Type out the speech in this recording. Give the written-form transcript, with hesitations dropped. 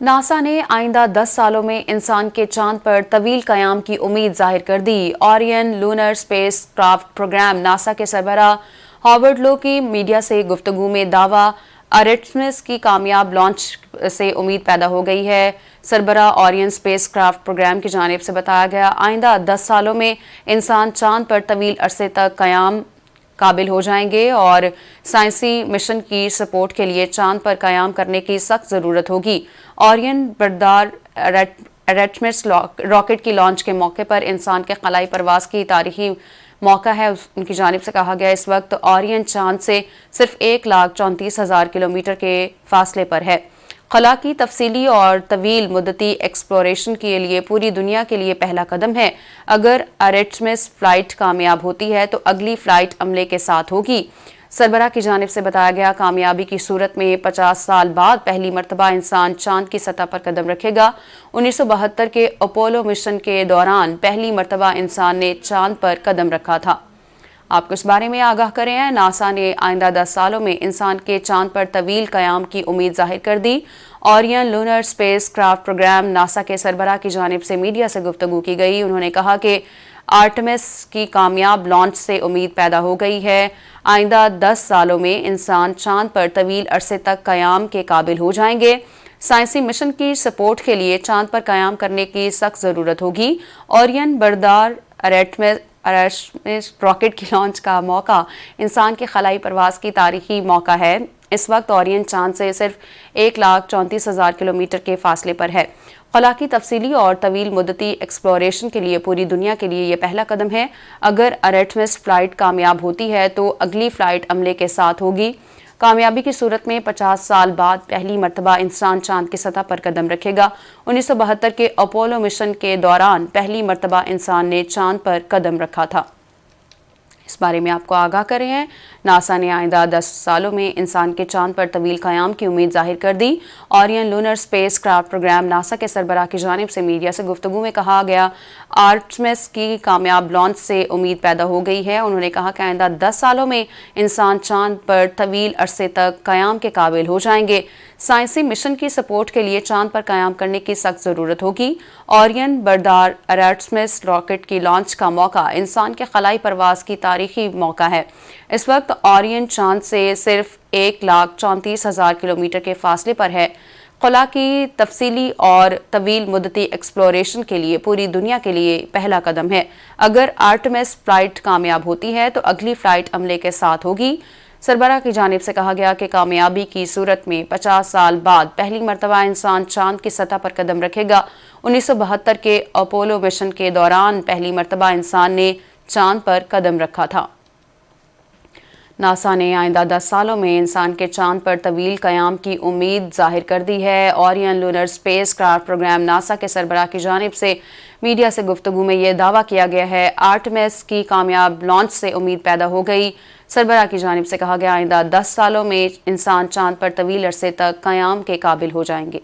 NASA ने आइंदा 10 सालों में इंसान के चांद पर तवील कयाम की उम्मीद जाहिर कर दी। Orion lunar spacecraft programme NASA के सरबराह हॉवर्ड लो की मीडिया से गुफ्तगू में दावा आर्टेमिस की कामयाब लॉन्च से उम्मीद पैदा हो गई है। सरबराह ओरियन स्पेस क्राफ्ट प्रोग्राम की जानिब से बताया गया, आइंदा 10 सालों में इंसान चांद पर तवील अरसे तक कयाम काबिल हो जाएंगे और साइंसी मिशन की सपोर्ट के लिए चांद पर कयाम करने की सख्त ज़रूरत होगी। ओरियन बरदार आर्टेमिस रॉकेट की लॉन्च के मौके पर इंसान के खलाई परवास की तारीखी मौका है। उनकी जानिब से कहा गया, इस वक्त ओरियन चांद से सिर्फ 1,34,000 किलोमीटर के फासले पर है। खला की तफसीली और तवील मुद्दती एक्सप्लोरेशन के लिए पूरी दुनिया के लिए पहला कदम है। अगर आर्टेमिस फ्लाइट कामयाब होती है तो अगली फ्लाइट अमले के साथ होगी। सरबराह की जानिब से बताया गया, कामयाबी की सूरत में 50 साल बाद पहली मरतबा इंसान चांद की सतह पर कदम रखेगा। 1972 के अपोलो मिशन के दौरान पहली मरतबा इंसान ने चांद पर कदम रखा था। आपको इस बारे में आगाह करें हैं, नासा ने आइंदा 10 सालों में इंसान के चांद पर तवील कयाम की उम्मीद जाहिर कर दी। Orion lunar spacecraft programme NASA के सरबराह की जानिब से मीडिया से गुफ्तगू की गई। उन्होंने कहा कि आर्टेमिस की कामयाब लॉन्च से उम्मीद पैदा हो गई है। आइंदा 10 सालों में इंसान चांद पर तवील अरसे तक कयाम के काबिल हो जाएंगे। साइंसी मिशन की सपोर्ट के लिए चांद पर कयाम करने की सख्त ज़रूरत होगी। ओरियन बरदार आर्टेमिस रॉकेट की लॉन्च का मौका इंसान के खलाई परवास की तारीखी मौका है। इस वक्त ओरियन चांद से सिर्फ 1,34,000 किलोमीटर के फासले पर है। खला की तफसीली और तवील मुद्दती एक्सप्लोरेशन के लिए पूरी दुनिया के लिए यह पहला कदम है। अगर आर्टेमिस फ्लाइट कामयाब होती है तो अगली फ्लाइट अमले के साथ होगी। कामयाबी की सूरत में 50 साल बाद पहली मरतबा इंसान चांद की सतह पर कदम रखेगा। 1972 के अपोलो मिशन के दौरान पहली मरतबा इंसान ने चांद पर कदम रखा था। इस बारे में आपको आगाह करें हैं, नासा ने आइंदा 10 सालों में इंसान के चांद पर तवील कयाम की उम्मीद जाहिर कर दी। Orion lunar spacecraft programme NASA के सरबराह की जानिब से मीडिया से गुफ्तगू में कहा गया, आर्टेमिस की कामयाब लॉन्च से उम्मीद पैदा हो गई है। उन्होंने कहा कि आइंदा 10 सालों में इंसान चांद पर तवील अरसे तक कयाम के काबिल हो जाएंगे। साइंसी मिशन की सपोर्ट के लिए चांद पर कयाम करने की सख्त ज़रूरत होगी। ओरियन बरदार आर्टेमिस रॉकेट की लॉन्च का मौका इंसान के खलाई परवास की तारीखी मौका है। इस वक्त ओरियन चांद से सिर्फ 1,34,000 किलोमीटर के फासले पर है। खला की तफसीली और तवील मुद्दती एक्सप्लोरेशन के लिए पूरी दुनिया के लिए पहला कदम है। अगर आर्टेमिस फ्लाइट कामयाब होती है तो अगली फ्लाइट अमले के साथ होगी। सरबराह की जानिब से कहा गया कि कामयाबी की सूरत में 50 साल बाद पहली मरतबा इंसान चांद की सतह पर कदम रखेगा। 1972 के अपोलो मिशन के दौरान पहली मरतबा इंसान ने चांद पर कदम रखा था। नासा ने आइंदा 10 सालों में इंसान के चांद पर तवील कयाम की उम्मीद जाहिर कर दी है। Orion lunar spacecraft programme NASA के सरबराह की जानिब से मीडिया से गुफ्तगू में यह दावा किया गया है, आर्टेमिस की कामयाब लॉन्च से उम्मीद पैदा हो गई। सरबराह की जानिब से कहा गया, आइंदा 10 सालों में इंसान चांद पर तवील अरसे तक कयाम के काबिल हो जाएंगे।